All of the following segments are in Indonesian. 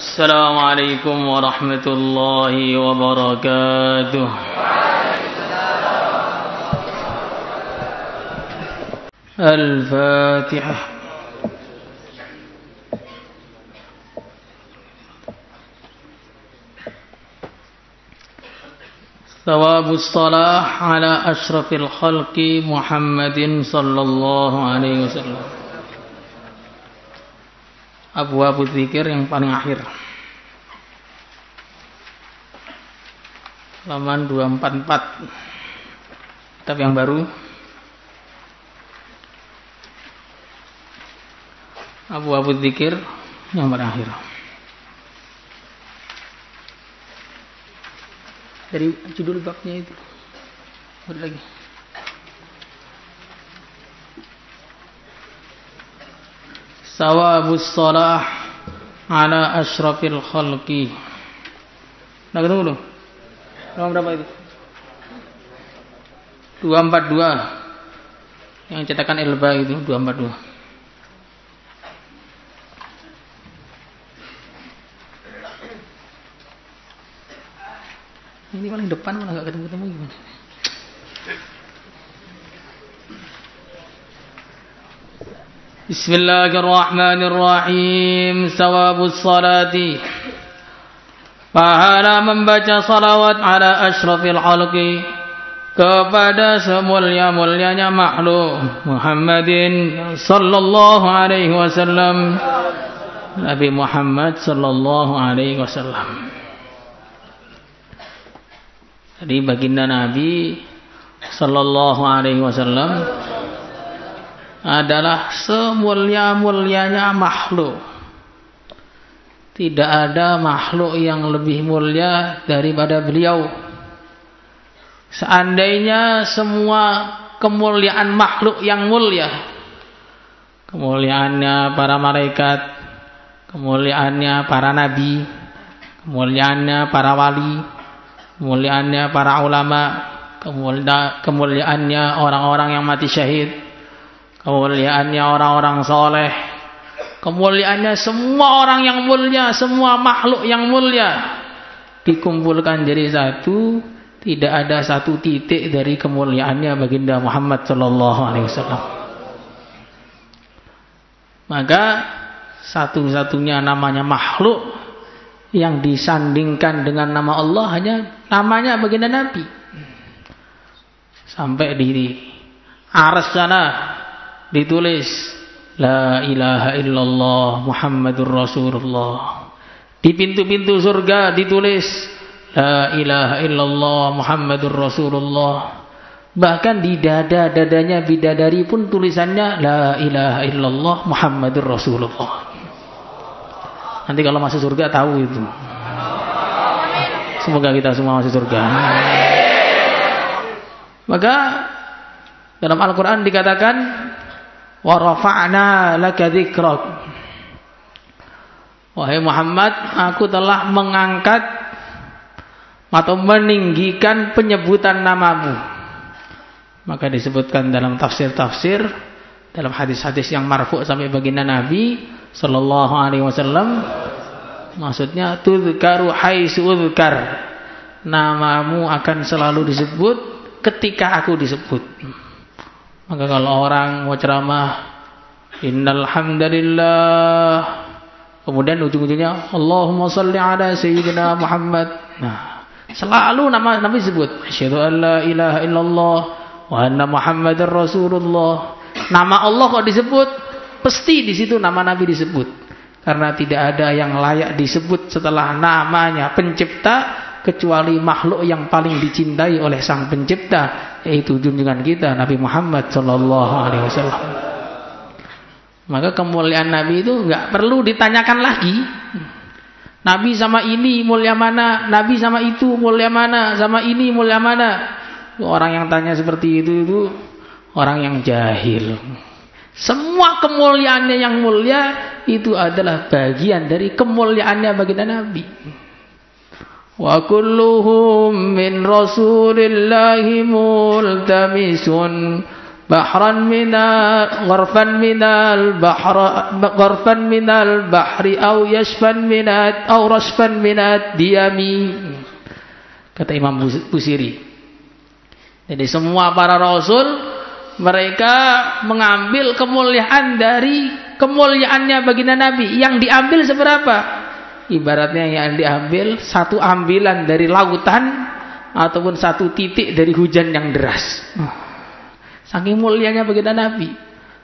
السلام عليكم ورحمة الله وبركاته. الفاتحة. ثواب الصلاة على أشرف الخلق محمد صلى الله عليه وسلم. Abwaabul Dzikir yang paling akhir, halaman 244, kitab yang baru. Abwaabul Dzikir yang paling akhir. Dari judul babnya itu lagi. Thawabus shalah ala asyrafil khalqi. Nah, ketemu belum? Nomor berapa itu? 242. Yang cetakan Elba itu 242. Ini paling depan malah gak ketemu-ketemu gimana? Bismillahirrahmanirrahim. Thawabus salati, pahala membaca salawat ala asyrafil khalqi, kepada semulia-mulianya makhluk Muhammadin sallallahu alaihi wasallam, Nabi Muhammad sallallahu alaihi wasallam. Jadi baginda Nabi sallallahu alaihi wasallam adalah semulia-mulianya makhluk. Tidak ada makhluk yang lebih mulia daripada beliau. Seandainya semua kemuliaan makhluk yang mulia, kemuliaannya para malaikat, kemuliaannya para nabi, kemuliaannya para wali, kemuliaannya para ulama, kemuliaannya orang-orang yang mati syahid, kemuliaannya orang-orang soleh, kemuliaannya semua orang yang mulia, semua makhluk yang mulia dikumpulkan jadi satu. Tidak ada satu titik dari kemuliaannya baginda Muhammad sallallahu alaihi wasallam. Maka satu-satunya namanya makhluk yang disandingkan dengan nama Allah hanya namanya baginda Nabi. Sampai di arsy sana ditulis La ilaha illallah Muhammadur Rasulullah. Di pintu-pintu surga ditulis La ilaha illallah Muhammadur Rasulullah. Bahkan di dada-dadanya bidadari pun tulisannya La ilaha illallah Muhammadur Rasulullah. Nanti kalau masuk surga tahu itu. Semoga kita semua masuk surga. Maka dalam Al-Quran dikatakan wa rafa'na laka dzikrak. Wahai Muhammad, aku telah mengangkat atau meninggikan penyebutan namamu. Maka disebutkan dalam tafsir-tafsir, dalam hadis-hadis yang marfu' sampai baginda Nabi sallallahu alaihi wasallam, maksudnya tudzkaru haitsu udzkar, namamu akan selalu disebut ketika aku disebut. Maka kalau orang mau ceramah innal hamdalillah, kemudian ujung-ujungnya Allahumma shalli ala sayyidina Muhammad, nah selalu nama Nabi disebut. Asyhadu an la ilaha illallah wa anna Muhammadar Rasulullah. Nama Allah kok disebut, pasti di situ nama Nabi disebut. Karena tidak ada yang layak disebut setelah namanya pencipta kecuali makhluk yang paling dicintai oleh sang pencipta, yaitu junjungan kita Nabi Muhammad sallallahu alaihi wasallam. Maka kemuliaan Nabi itu enggak perlu ditanyakan lagi. Nabi sama ini mulia mana, Nabi sama itu mulia mana, sama ini mulia mana. Orang yang tanya seperti itu orang yang jahil. Semua kemuliaannya yang mulia itu adalah bagian dari kemuliaannya baginda Nabi. Wa kulluhum min rasulillahi multamisun bahran minal gharfan minal bahri au yashfan minat au rashfan minat diyami, kata Imam Busiri. Jadi semua para rasul mereka mengambil kemuliaan dari kemuliaannya baginda Nabi. Yang diambil seberapa? Ibaratnya yang diambil satu ambilan dari lautan ataupun satu titik dari hujan yang deras. Saking mulianya baginda Nabi,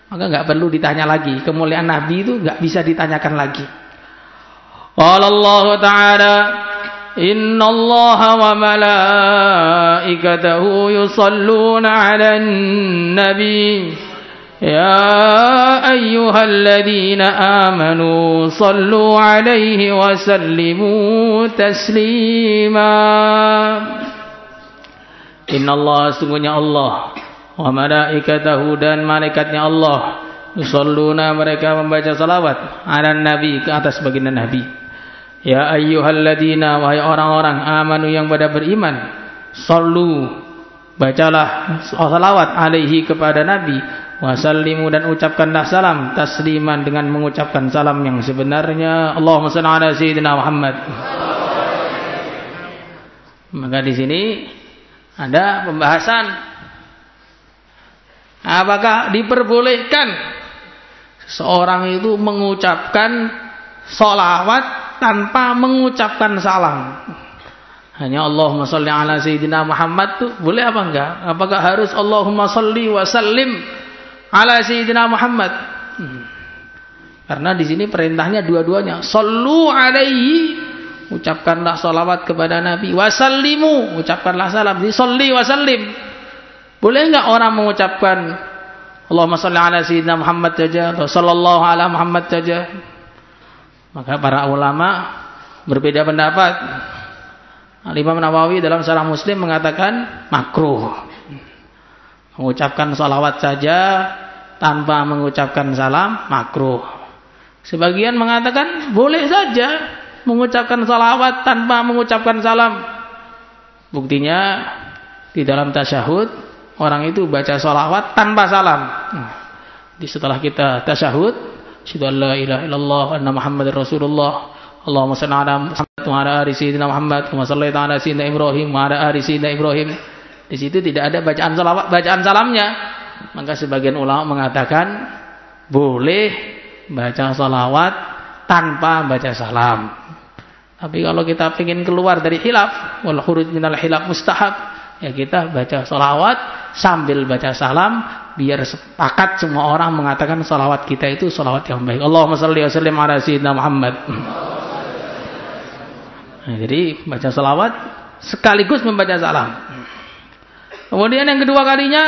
maka nggak perlu ditanya lagi. Kemuliaan Nabi itu nggak bisa ditanyakan lagi. Qala Allah Ta'ala, Inna Allah wa malaikatahu yusalluna 'alan nabi ya ayyuhalladzina amanu sallu 'alaihi wa sallimu taslima. Inna Allah, sungguhnya Allah, wa malaikatahu, dan malaikatnya Allah, yusalluna, mereka membaca salawat, 'alan nabi, ke atas baginda Nabi. Ya ayyuhalladzina, wahai orang-orang amanu yang pada beriman, sallu, bacalah salawat alaihi, kepada Nabi, wasallimu, dan ucapkanlah salam tasliman, dengan mengucapkan salam yang sebenarnya. Allahumma shalli ala sayyidina Muhammad. Maka di sini ada pembahasan, apakah diperbolehkan seorang itu mengucapkan salawat tanpa mengucapkan salam? Hanya Allahumma sholli ala sayyidina Muhammad tuh boleh apa enggak? Apakah harus Allahumma sholli wa sallim ala sayyidina Muhammad? Karena di sini perintahnya dua-duanya. Shollu alaihi, ucapkanlah salawat kepada Nabi. Wasallimu, ucapkanlah salam. Jadi sholli wa sallim. Boleh enggak orang mengucapkan Allahumma sholli ala sayyidina Muhammad saja atau sallallahu ala Muhammad saja? Maka para ulama berbeda pendapat. Imam Nawawi dalam Syarah Muslim mengatakan makruh mengucapkan salawat saja tanpa mengucapkan salam, makruh. Sebagian mengatakan boleh saja mengucapkan salawat tanpa mengucapkan salam. Buktinya di dalam tasyahud orang itu baca salawat tanpa salam. Setelah kita tasyahud, asyhadu an la ilaha illallah wa anna Muhammadar Rasulullah, Allahumma shalli ala Muhammad wa ala ali sayyidina Muhammad kama shallaita ala sayyidina Ibrahim wa ala ali sayyidina Ibrahim. Di situ tidak ada bacaan salawat, bacaan salamnya. Maka sebagian ulama mengatakan boleh baca salawat tanpa baca salam. Tapi kalau kita ingin keluar dari khilaf, wal khuruj minal khilaf mustahab, ya kita baca salawat sambil baca salam, biar sepakat semua orang mengatakan salawat kita itu salawat yang baik. Allahumma shalli wa sallim ala sayyidina Muhammad. Nah, jadi baca salawat sekaligus membaca salam. Kemudian yang kedua kalinya,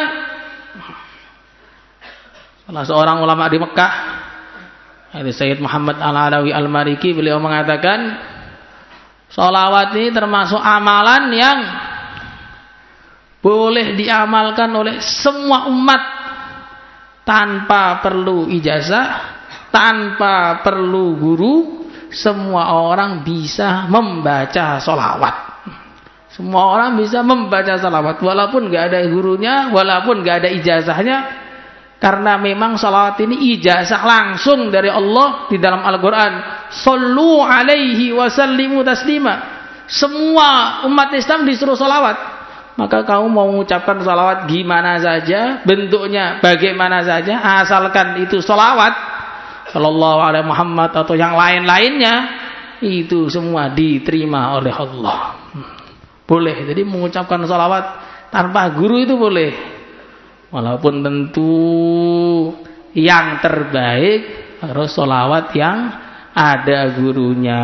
salah seorang ulama di Mekah, yaitu Sayyid Muhammad Al-Alawi Al-Mariki, beliau mengatakan salawat ini termasuk amalan yang boleh diamalkan oleh semua umat tanpa perlu ijazah, tanpa perlu guru. Semua orang bisa membaca salawat. Semua orang bisa membaca salawat, walaupun gak ada gurunya, walaupun gak ada ijazahnya. Karena memang salawat ini ijazah langsung dari Allah di dalam Al-Quran. Sallu alaihi wa sallimu taslima. Semua umat Islam disuruh salawat. Maka kamu mau mengucapkan salawat gimana saja, bentuknya bagaimana saja, asalkan itu salawat sallallahu alaihi Muhammad atau yang lain-lainnya, itu semua diterima oleh Allah. Boleh. Jadi mengucapkan salawat tanpa guru itu boleh. Walaupun tentu yang terbaik harus salawat yang ada gurunya.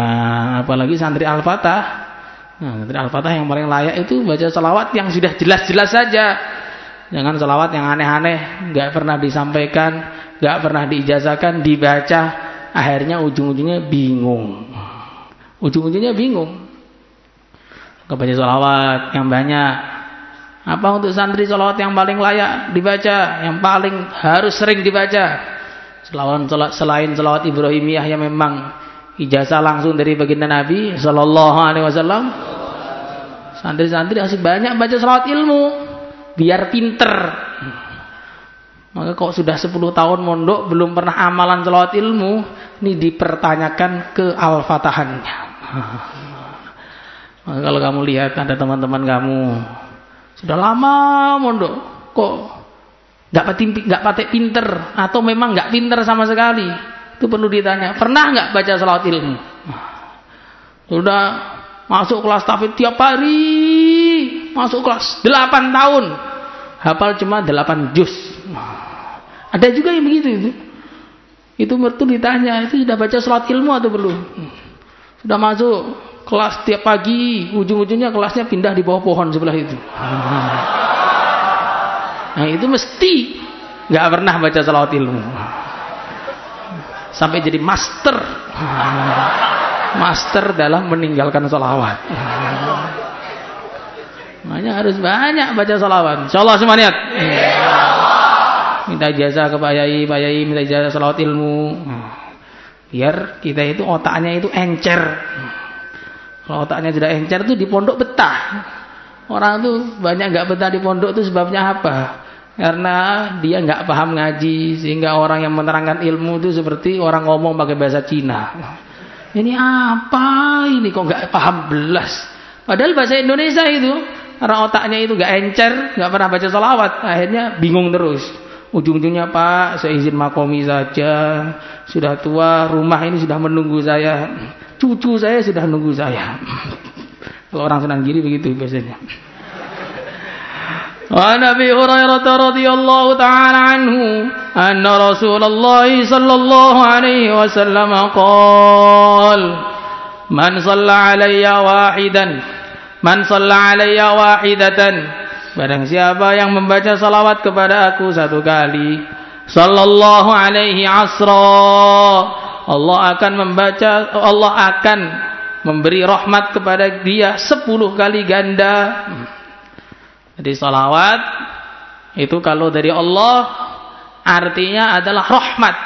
Apalagi santri Al-Fatah. Nah, santri Al-Fatah yang paling layak itu baca salawat yang sudah jelas-jelas saja. Jangan salawat yang aneh-aneh, gak pernah disampaikan, gak pernah diijazahkan, dibaca, akhirnya ujung-ujungnya bingung. Ujung-ujungnya bingung. Kebaca salawat yang banyak. Apa untuk santri salawat yang paling layak dibaca, yang paling harus sering dibaca? Selain salawat Ibrahimiyah yang memang ijazah langsung dari baginda Nabi sallallahu alaihi wasallam. Santri-santri harus banyak baca salawat ilmu biar pinter. Maka kok sudah 10 tahun mondok belum pernah amalan sholawat ilmu, ini dipertanyakan keal-fatahannya. Maka kalau kamu lihat ada teman-teman kamu sudah lama mondok, kok nggak patek pinter atau memang nggak pinter sama sekali, itu perlu ditanya. Pernah nggak baca sholawat ilmu? Sudah masuk kelas tahfidz tiap hari, masuk kelas 8 tahun, hafal cuma 8 juz. Ada juga yang begitu itu mertu ditanya, itu sudah baca sholat ilmu atau belum? Sudah masuk kelas tiap pagi, ujung-ujungnya kelasnya pindah di bawah pohon sebelah itu. Nah itu mesti nggak pernah baca sholat ilmu, sampai jadi master dalam meninggalkan sholawat. Makanya harus banyak baca sholawat. Insyaallah semua niat. Minta ijazah ke Pak Yai minta ijazah sholawat ilmu, biar kita itu otaknya itu encer. Kalau otaknya tidak encer tuh di pondok betah. Orang tuh banyak nggak betah di pondok tuh sebabnya apa? Karena dia nggak paham ngaji, sehingga orang yang menerangkan ilmu itu seperti orang ngomong pakai bahasa Cina. Ini apa ini kok nggak paham belas? Padahal bahasa Indonesia itu, karena otaknya itu nggak encer, nggak pernah baca sholawat, akhirnya bingung terus. Ujung-ujungnya, Pak, saya izin makomi saja, sudah tua, rumah ini sudah menunggu saya, cucu saya sudah nunggu saya. Kalau orang Senanggiri begitu biasanya. Wa Nabi Hurairah radhiyallahu taala anhu anna Rasulullah sallallahu alaihi wasallam qala man shalla alayya wahidatan, barang siapa yang membaca salawat kepada aku 1 kali, sallallahu alaihi asra, Allah akan memberi rahmat kepada dia 10 kali ganda. Jadi salawat itu kalau dari Allah artinya adalah rahmat.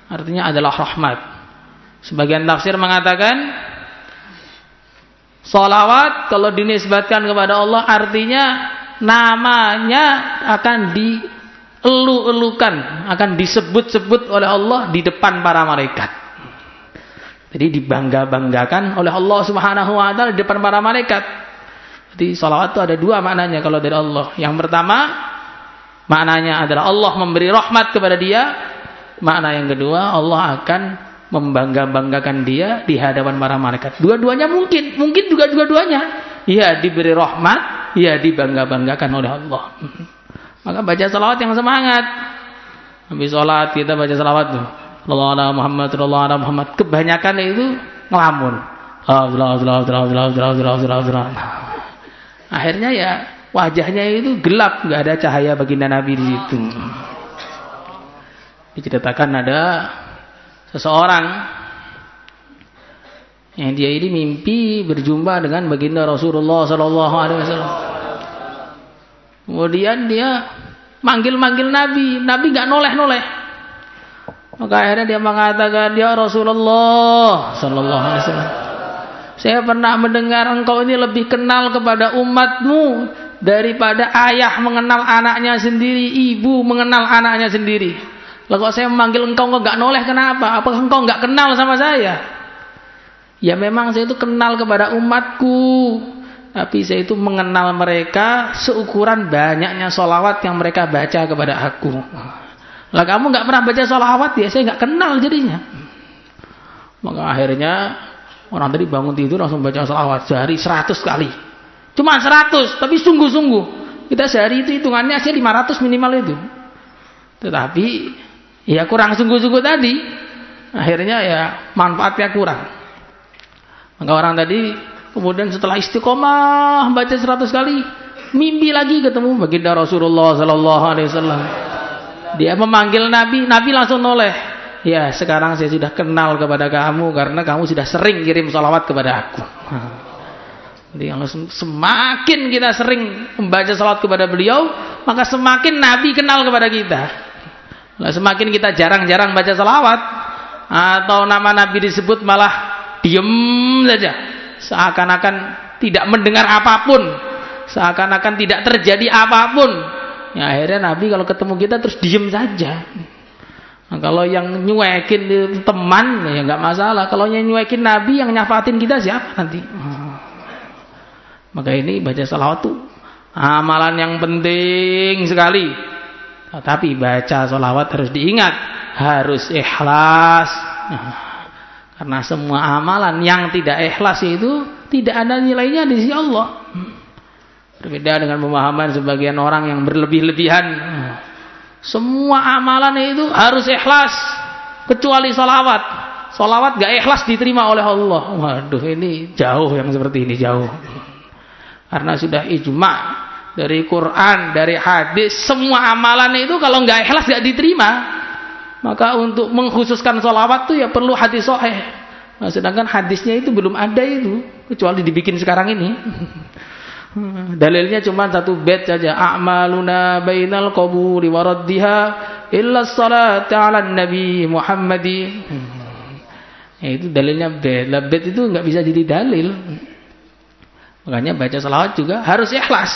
Artinya adalah rahmat. Sebagian tafsir mengatakan salawat kalau dinisbatkan kepada Allah artinya namanya akan dielu-elukan, akan disebut-sebut oleh Allah di depan para malaikat. Jadi dibangga-banggakan oleh Allah Subhanahu wa taala di depan para malaikat. Jadi salawat itu ada 2 maknanya kalau dari Allah. Yang pertama maknanya adalah Allah memberi rahmat kepada dia. Makna yang kedua, Allah akan membangga-banggakan dia di hadapan para malaikat. Dua-duanya mungkin juga dua-duanya. Ya diberi rahmat, ya dibangga-banggakan oleh Allah. Maka baca salawat yang semangat. Habis salat kita baca salawat tuh. Sallallahu alaihi Muhammad, sallallahu alaihi Muhammad. Kebanyakan itu ngelamun. Akhirnya ya wajahnya itu gelap, nggak ada cahaya baginda Nabi di situ. Diceritakan ada seseorang yang dia ini mimpi berjumpa dengan baginda Rasulullah Sallallahu Alaihi Wasallam. Kemudian dia manggil Nabi nggak noleh. Maka akhirnya dia mengatakan, ya Rasulullah Sallallahu Alaihi Wasallam, saya pernah mendengar engkau ini lebih kenal kepada umatmu daripada ayah mengenal anaknya sendiri, ibu mengenal anaknya sendiri. Lalu kalau saya memanggil engkau nggak noleh, kenapa? Apakah engkau nggak kenal sama saya? Ya memang saya itu kenal kepada umatku, tapi saya itu mengenal mereka seukuran banyaknya sholawat yang mereka baca kepada aku. Lah kamu nggak pernah baca sholawat, ya saya nggak kenal jadinya. Maka akhirnya orang tadi bangun tidur langsung baca sholawat sehari 100 kali. Cuma 100, tapi sungguh-sungguh. Kita sehari itu hitungannya aja 500 minimal itu. Tetapi ya kurang sungguh-sungguh tadi. Akhirnya ya manfaatnya kurang. Maka orang tadi kemudian setelah istiqomah baca 100 kali, mimpi lagi ketemu baginda Rasulullah Sallallahu Alaihi Wasallam. Dia memanggil Nabi langsung noleh. Ya sekarang saya sudah kenal kepada kamu karena kamu sudah sering kirim salawat kepada aku. Jadi semakin kita sering membaca salawat kepada beliau, maka semakin Nabi kenal kepada kita. Nah, semakin kita jarang-jarang baca salawat atau nama Nabi disebut malah diem saja, seakan-akan tidak mendengar apapun, seakan-akan tidak terjadi apapun, Ya, akhirnya Nabi kalau ketemu kita terus diem saja. Nah, kalau yang nyuekin teman ya nggak masalah. Kalau yang nyuekin Nabi, yang nyafatin kita siapa nanti? Maka ini baca salawat tuh amalan yang penting sekali. Tapi baca salawat harus diingat, harus ikhlas. Karena semua amalan yang tidak ikhlas itu tidak ada nilainya di sisi Allah. Berbeda dengan pemahaman sebagian orang yang berlebih-lebihan. Semua amalan itu harus ikhlas kecuali salawat. Salawat gak ikhlas diterima oleh Allah. Waduh, ini jauh yang seperti ini, jauh. Karena sudah ijma dari Quran, dari hadis, semua amalan itu kalau gak ikhlas gak diterima. Maka untuk mengkhususkan salawat itu ya perlu hadis sahih. Nah, sedangkan hadisnya itu belum ada itu, kecuali dibikin sekarang ini. Dalilnya cuma satu bait saja, a'maluna bainal qaburi wa raddiha illa salata 'alan nabi Muhammadi. Itu dalilnya bait. Lah bait itu enggak bisa jadi dalil. Makanya baca selawat juga harus ikhlas.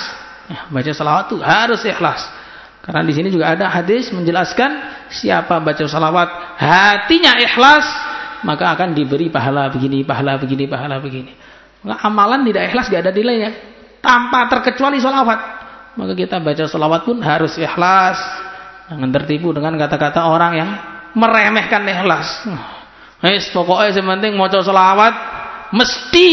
Baca selawat itu harus ikhlas. Karena di sini juga ada hadis menjelaskan siapa baca selawat hatinya ikhlas, maka akan diberi pahala begini, pahala begini, pahala begini. Maka amalan tidak ikhlas enggak ada nilainya. Tanpa terkecuali salawat. Maka kita baca salawat pun harus ikhlas. Jangan tertipu dengan kata-kata orang yang meremehkan ikhlas. Pokoknya yang penting mau salawat mesti.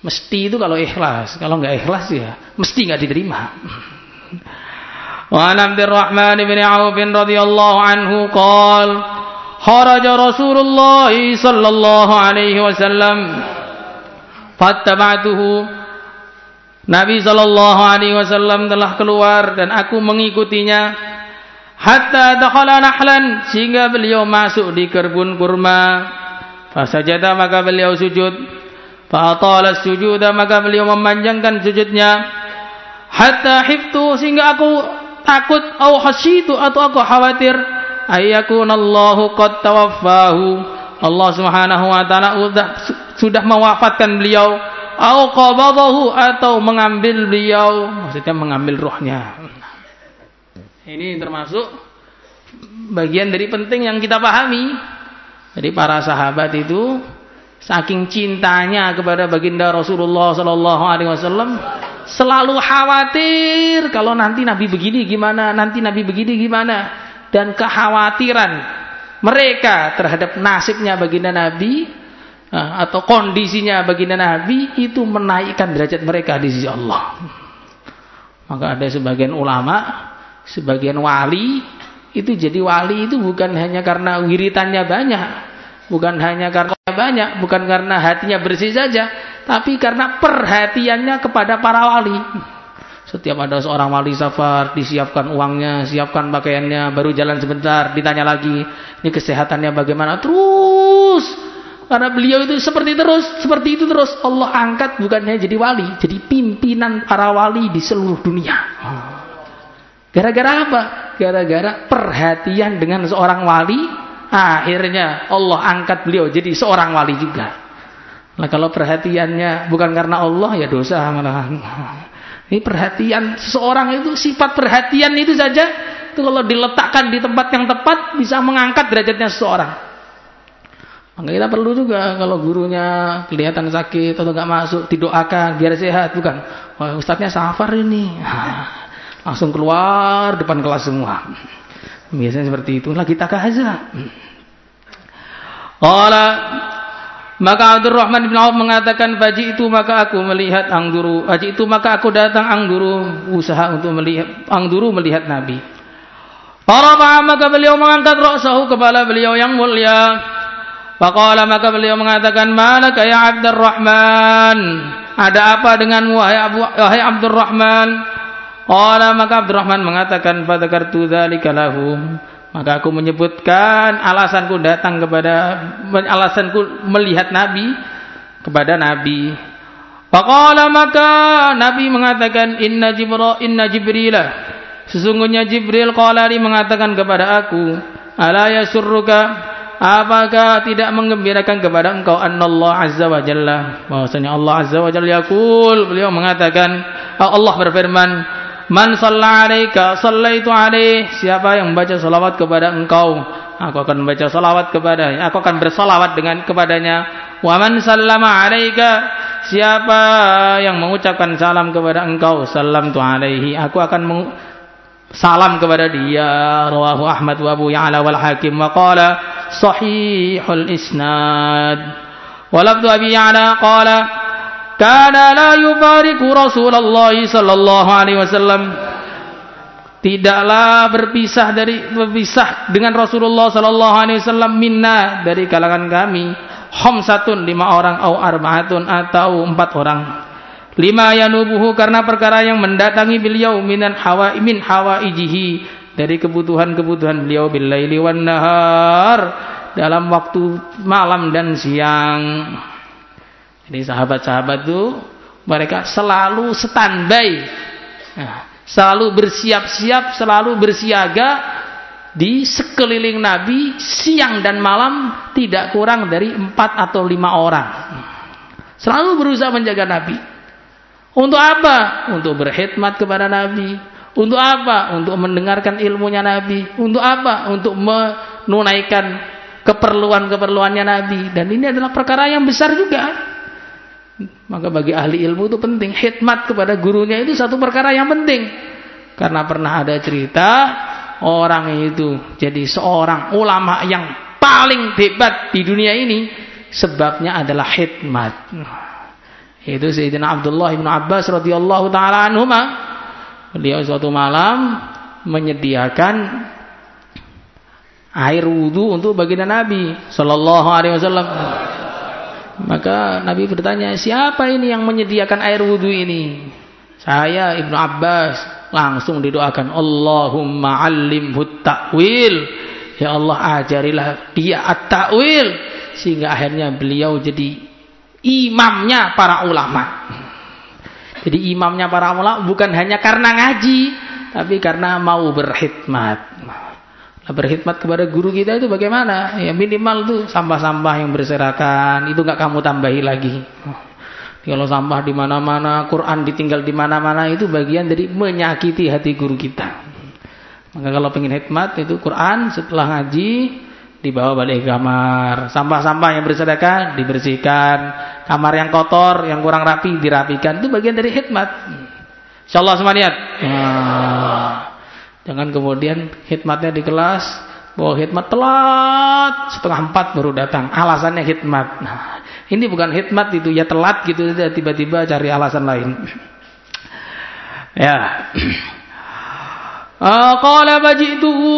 Mesti itu kalau ikhlas. Kalau enggak ikhlas ya mesti enggak diterima. Wa Abdurrahman bin Auf radhiyallahu anhu qala kharaja Rasulullah sallallahu alaihi wasallam fattaba'tuhu. Nabi SAW telah keluar dan aku mengikutinya hatta dakhala nahlan, sehingga beliau masuk di kebun kurma. Fasajada, maka beliau sujud. Fa'atala sujuda, maka beliau memanjangkan sujudnya. Hatta hiftu, sehingga aku takut, au khasyitu, atau aku khawatir, ayyakunallahu qad tawaffahu, Allah Subhanahu wa taala sudah mewafatkan beliau. Au qabadahu, atau mengambil beliau, maksudnya mengambil ruhnya. Ini termasuk bagian dari penting yang kita pahami. Jadi para sahabat itu saking cintanya kepada baginda Rasulullah sallallahu alaihi wasallam, selalu khawatir kalau nanti Nabi begini gimana, nanti Nabi begini gimana, dan kekhawatiran mereka terhadap nasibnya baginda Nabi atau kondisinya baginda Nabi itu menaikkan derajat mereka di sisi Allah. Maka ada sebagian ulama, sebagian wali itu jadi wali itu bukan hanya karena wiritannya banyak, bukan hanya karena banyak, bukan karena hatinya bersih saja, tapi karena perhatiannya kepada para wali. Setiap ada seorang wali safar, disiapkan uangnya, siapkan pakaiannya, baru jalan sebentar, ditanya lagi, ini kesehatannya bagaimana, terus. Karena beliau itu seperti itu terus Allah angkat bukannya jadi wali, jadi pimpinan para wali di seluruh dunia. Gara-gara apa? Gara-gara perhatian dengan seorang wali, akhirnya Allah angkat beliau jadi seorang wali juga. Nah, kalau perhatiannya bukan karena Allah ya dosa malahan. Ini perhatian seseorang itu, sifat perhatian itu saja itu kalau diletakkan di tempat yang tepat bisa mengangkat derajatnya seseorang. Maka kita perlu juga kalau gurunya kelihatan sakit atau nggak masuk didoakan biar sehat, bukan? Oh, ustadznya safar ini, langsung keluar depan kelas semua. Biasanya seperti itu. Lah kita kaza. Maka Abdurrahman bin Auf mengatakan, faji itu maka aku melihat angduru, faji itu maka aku datang angduru, usaha untuk melihat angduru melihat Nabi. Farafa, maka beliau mengangkat ra'sahu, kepala beliau yang mulia. Faqala, maka beliau mengatakan, malaka ya Abdurrahman, ada apa denganmu wahai Abdurrahman? Qala, maka Abdurrahman mengatakan, fadzakartu dzalika lahu, maka aku menyebutkan alasanku melihat Nabi kepada Nabi. Faqala, maka Nabi mengatakan, inna Jibrilah, sesungguhnya Jibril qala li, mengatakan kepada aku, ala yasurruka, apakah tidak menggembirakan kepada engkau annallahu azza wa jalla, bahwasanya Allah azza wa jalla yaqul, beliau mengatakan, Allah berfirman, Man shalla 'alaika shallaitu 'alaihi. Siapa yang membaca salawat kepada engkau, aku akan membaca salawat kepadanya, aku akan bersalawat kepadanya. Wa man sallama 'alaika, siapa yang mengucapkan salam kepada engkau, sallamtu 'alaihi, aku akan salam kepada dia. Rawahu Ahmad wa Abu Ya'la wal Hakim wa qala sahihul isnad. Wa lafdhu Abi Ya'la qala kana la yufariqu Rasulullah sallallahu alaihi wasallam, tidaklah berpisah dengan Rasulullah sallallahu alaihi wasallam minna, dari kalangan kami, khamsatun 5 orang, au arba'atun atau 4 orang, lima yanubuhu karena perkara yang mendatangi beliau, min hawaijihi dari kebutuhan-kebutuhan beliau, bil laili wan nahar dalam waktu malam dan siang. Jadi sahabat-sahabat itu mereka selalu standby, selalu bersiap-siap, selalu bersiaga di sekeliling Nabi siang dan malam, tidak kurang dari 4 atau 5 orang. Selalu berusaha menjaga Nabi. Untuk apa? Untuk berkhidmat kepada Nabi. Untuk apa? Untuk mendengarkan ilmunya Nabi. Untuk apa? Untuk menunaikan keperluan-keperluannya Nabi. Dan ini adalah perkara yang besar juga. Maka bagi ahli ilmu itu penting, khidmat kepada gurunya itu satu perkara yang penting. Karena pernah ada cerita, orang itu jadi seorang ulama yang paling hebat di dunia ini, sebabnya adalah khidmat. Itu Sayyidina Abdullah bin Abbas radhiyallahu taala anhuma. Beliau suatu malam menyediakan air wudu untuk baginda Nabi sallallahu alaihi wasallam. Maka Nabi bertanya, siapa ini yang menyediakan air wudu ini? Saya, Ibnu Abbas. Langsung didoakan, Allahumma 'allimhu ta'wil, ya Allah ajarilah dia at-ta'wil, sehingga akhirnya beliau jadi imamnya para ulama. Jadi imamnya para ulama bukan hanya karena ngaji, tapi karena mau berkhidmat. Berkhidmat kepada guru kita itu bagaimana? Ya minimal tuh sampah-sampah yang berserakan itu nggak kamu tambahi lagi. Kalau sampah di mana-mana, Quran ditinggal di mana-mana, itu bagian dari menyakiti hati guru kita. Maka kalau pengen khidmat itu Quran setelah ngaji dibawa balik ke kamar. Sampah-sampah yang berserakan dibersihkan. Kamar yang kotor, yang kurang rapi dirapikan. Itu bagian dari khidmat. Insyaallah semuanya. Jangan kemudian khidmatnya di kelas, bahwa khidmat telat 3:30 baru datang. Alasannya khidmat. Nah, ini bukan khidmat itu, ya telat gitu, tiba-tiba cari alasan lain. Ya. Qala baji'tuhu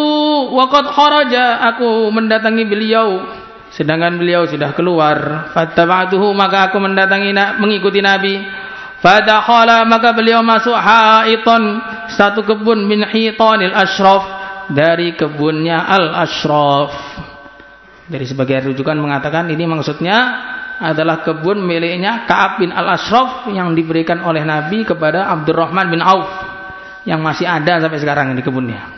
wa qad kharaja, aku mendatangi beliau sedangkan beliau sudah keluar. Fattaba'tuhu, maka aku mengikuti Nabi. Fadakhala, maka beliau masuk haitan, satu kebun, min hitanil ashraf, dari kebunnya al-ashraf. Dari sebagian rujukan mengatakan ini maksudnya adalah kebun miliknya Ka'ab bin al-Ashraf yang diberikan oleh Nabi kepada Abdurrahman bin Auf, yang masih ada sampai sekarang di kebunnya.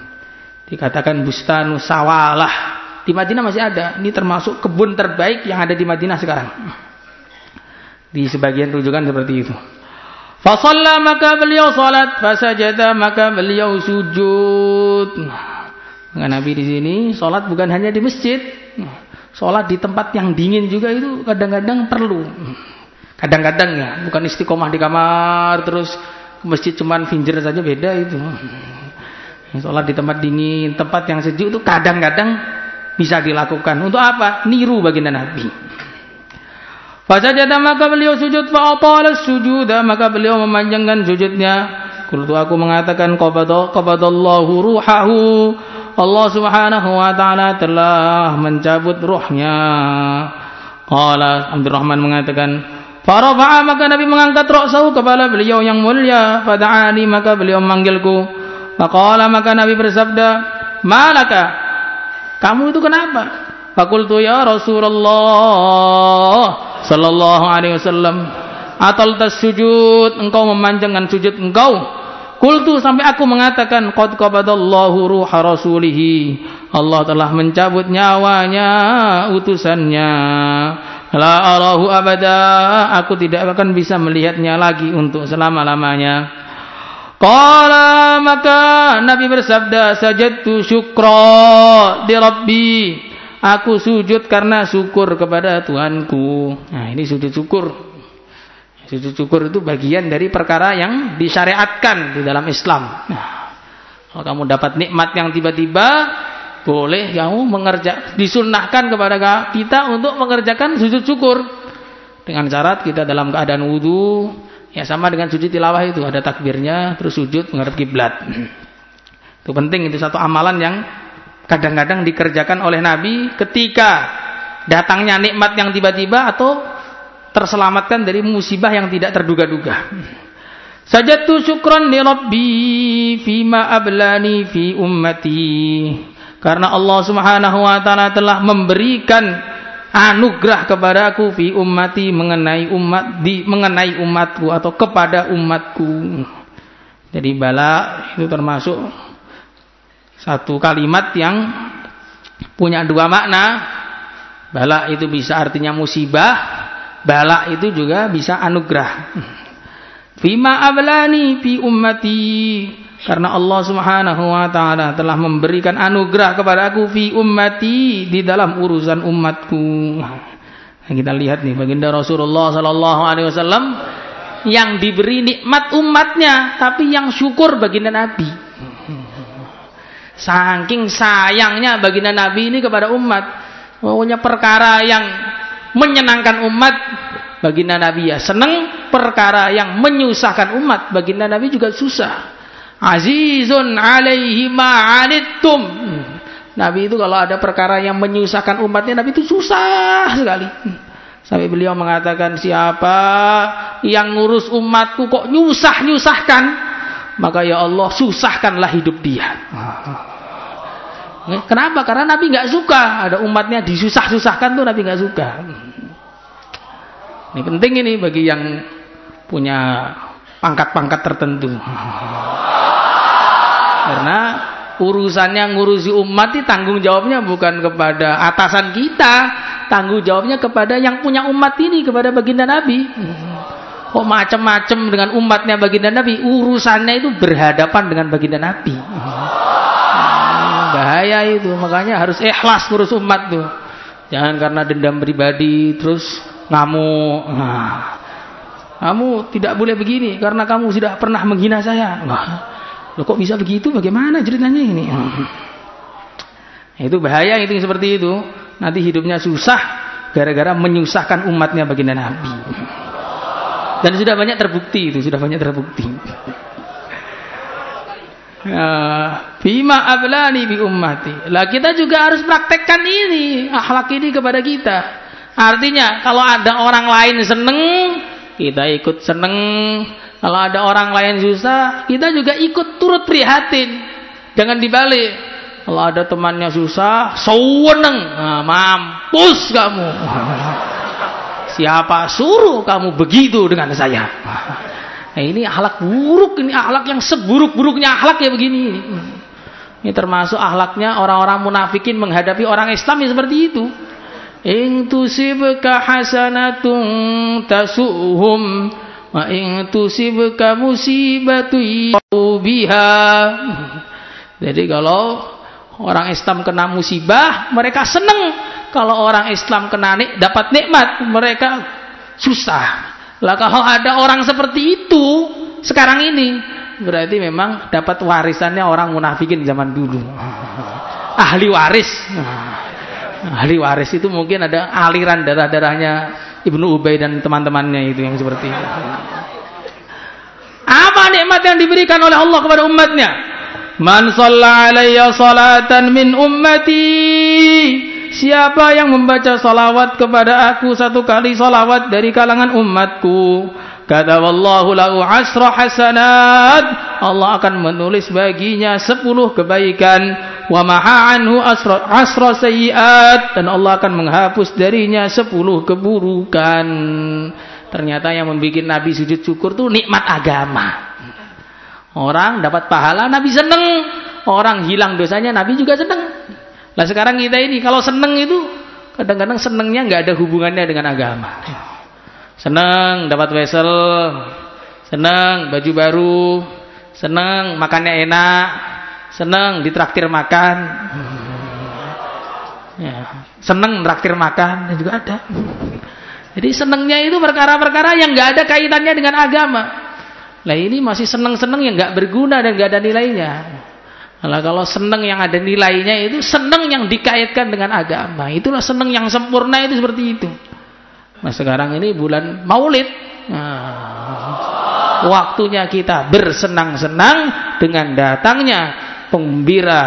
Dikatakan bustanu sawalah. Di Madinah masih ada. Ini termasuk kebun terbaik yang ada di Madinah sekarang. Di sebagian rujukan seperti itu. Fasalla, maka beliau salat, fasajada, maka beliau sujud. Maka Nabi di sini salat bukan hanya di masjid. Salat di tempat yang dingin juga itu kadang-kadang perlu. Kadang-kadang ya, bukan istiqomah di kamar terus ke masjid cuman finjer saja, beda itu. Salat di tempat dingin, tempat yang sejuk itu kadang-kadang bisa dilakukan. Untuk apa? Niru baginda Nabi. Fasajada, maka beliau sujud, fa'atala sujuda, maka beliau memanjangkan sujudnya. Qultu, aku mengatakan, qabadallahu ruhahu, Allah subhanahu wa ta'ala telah mencabut ruhnya. Qala, Abdurrahman mengatakan, farafa'a, maka Nabi mengangkat ra'sahu, kepala beliau yang mulia. Fada'ani, maka beliau memanggilku. Faqala, maka Nabi bersabda, malaka, kamu itu kenapa? Faqultu, ya Rasulullah sallallahu alaihi wasallam, ataltas sujud, engkau memanjangkan sujud engkau. Qultu, sampai aku mengatakan, qad qabadallahu ruha rasulihi, Allah telah mencabut nyawanya utusannya. La arahu abada, aku tidak akan bisa melihatnya lagi untuk selama-lamanya. Qala, maka Nabi bersabda, sajadtu syukra di Rabbi. Aku sujud karena syukur kepada Tuhanku. Nah, ini sujud syukur. Sujud syukur itu bagian dari perkara yang disyariatkan di dalam Islam. Nah, kalau kamu dapat nikmat yang tiba-tiba, boleh kamu disunnahkan kepada kita untuk mengerjakan sujud syukur. Dengan syarat kita dalam keadaan wudu, ya sama dengan sujud tilawah itu, ada takbirnya, terus sujud menghadap kiblat. Itu penting, itu satu amalan yang kadang-kadang dikerjakan oleh Nabi ketika datangnya nikmat yang tiba-tiba atau terselamatkan dari musibah yang tidak terduga-duga. Sajadtu syukran li Rabbi fima ablani fi ummati. Karena Allah Subhanahu wa taala telah memberikan anugerah kepada aku fi ummati, mengenai umatku atau kepada umatku. Jadi bala itu termasuk satu kalimat yang punya dua makna. Bala itu bisa artinya musibah, bala itu juga bisa anugerah. Fima ablani fi ummati, karena Allah Subhanahu wa taala telah memberikan anugerah kepada aku fi ummati, di dalam urusan umatku. Nah, kita lihat nih baginda Rasulullah sallallahu alaihi wasallam yang diberi nikmat umatnya, tapi yang syukur baginda Nabi. Saking sayangnya baginda Nabi ini kepada umat, pokoknya perkara yang menyenangkan umat baginda Nabi ya senang, perkara yang menyusahkan umat baginda Nabi juga susah. Azizun alaihi ma'anittum. Nabi itu kalau ada perkara yang menyusahkan umatnya, Nabi itu susah sekali. Sampai beliau mengatakan, siapa yang ngurus umatku kok nyusahkan, maka ya Allah susahkanlah hidup dia. Kenapa? Karena Nabi nggak suka ada umatnya disusah-susahkan, tuh Nabi nggak suka. Ini penting ini bagi yang punya pangkat-pangkat tertentu. Karena urusannya ngurusi umat itu tanggung jawabnya bukan kepada atasan kita, tanggung jawabnya kepada yang punya umat ini, kepada baginda Nabi. Kok macam-macam dengan umatnya baginda Nabi, urusannya itu berhadapan dengan baginda Nabi. Bahaya itu, makanya harus ikhlas ngurus umat tuh. Jangan karena dendam pribadi terus ngamuk. Kamu tidak boleh begini karena kamu sudah pernah menghina saya. Loh, kok bisa begitu? Bagaimana ceritanya ini? Itu bahaya itu seperti itu. Nanti hidupnya susah gara-gara menyusahkan umatnya baginda Nabi. Dan sudah banyak terbukti itu, sudah banyak terbukti. Bima ablani bi ummati. Lah kita juga harus praktekkan ini, akhlak ini kepada kita. Artinya kalau ada orang lain seneng, kita ikut seneng. Kalau ada orang lain susah, kita juga ikut turut prihatin. Jangan dibalik. Kalau ada temannya susah, seneng, mampus kamu. Siapa suruh kamu begitu dengan saya? Nah, ini akhlak buruk, ini akhlak yang seburuk-buruknya akhlak ya begini. Ini termasuk akhlaknya orang-orang munafikin menghadapi orang Islam yang seperti itu. In tusibka hasanatun tasuhum wa in tusibka musibatu biha. Jadi kalau orang Islam kena musibah, mereka senang. Kalau orang Islam kena dapat nikmat, mereka susah. Lah kalau ada orang seperti itu sekarang ini, berarti memang dapat warisannya orang munafikin zaman dulu. Ahli waris. Ahli waris itu mungkin ada aliran darah-darahnya Ibnu Ubay dan teman-temannya itu yang seperti itu. Apa nikmat yang diberikan oleh Allah kepada umatnya? Man shalla alayya salatan min ummati. Siapa yang membaca salawat kepada aku satu kali salawat dari kalangan umatku, kata wallahu lahu asra hasanat, Allah akan menulis baginya 10 kebaikan, wa maha anhu asra sayyiat, dan Allah akan menghapus darinya 10 keburukan. Ternyata yang membuat Nabi sujud syukur itu nikmat agama. Orang dapat pahala, Nabi seneng. Orang hilang dosanya, Nabi juga seneng. Lah sekarang kita ini kalau seneng itu kadang-kadang senengnya nggak ada hubungannya dengan agama. Seneng dapat wesel, seneng baju baru, seneng makannya enak, seneng ditraktir makan, ya, seneng traktir makan juga ada. Jadi senengnya itu perkara-perkara yang nggak ada kaitannya dengan agama. Lah ini masih seneng-seneng yang nggak berguna dan nggak ada nilainya. Nah, kalau seneng yang ada nilainya itu seneng yang dikaitkan dengan agama. Itulah seneng yang sempurna, itu seperti itu. Nah sekarang ini bulan Maulid. Nah, waktunya kita bersenang-senang dengan datangnya penggembira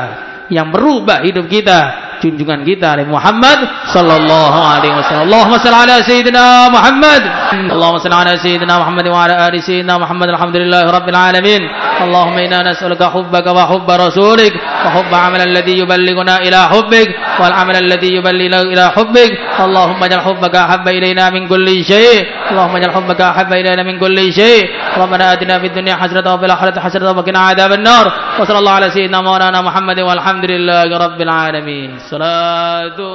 yang merubah hidup kita, junjungan kita Nabi Muhammad sallallahu alaihi wasallam. Allahumma shalli ala sayyidina Muhammad. Allahumma shalli ala sayyidina Muhammad wa ala ali sayyidina Muhammad. Alhamdulillahi rabbil alamin. Allahumma inna nas'aluka hubbaka wa hubba rasulik wa hubba amal alladhi yuballighuna ila hubbik wal amal alladhi yuballighuna ila hubbik. Allahumma ja'al hubbaka habba ilayna min kulli shay. Allahumma ja'al hubbaka habba ilayna min kulli shay. Rabbana atina fid dunya hasanatan wa fil akhirati hasanatan wa qina adzaban nar. Wa sallallahu ala sayyidina Maulana Muhammadin walhamdulillahi rabbil alamin. Salatu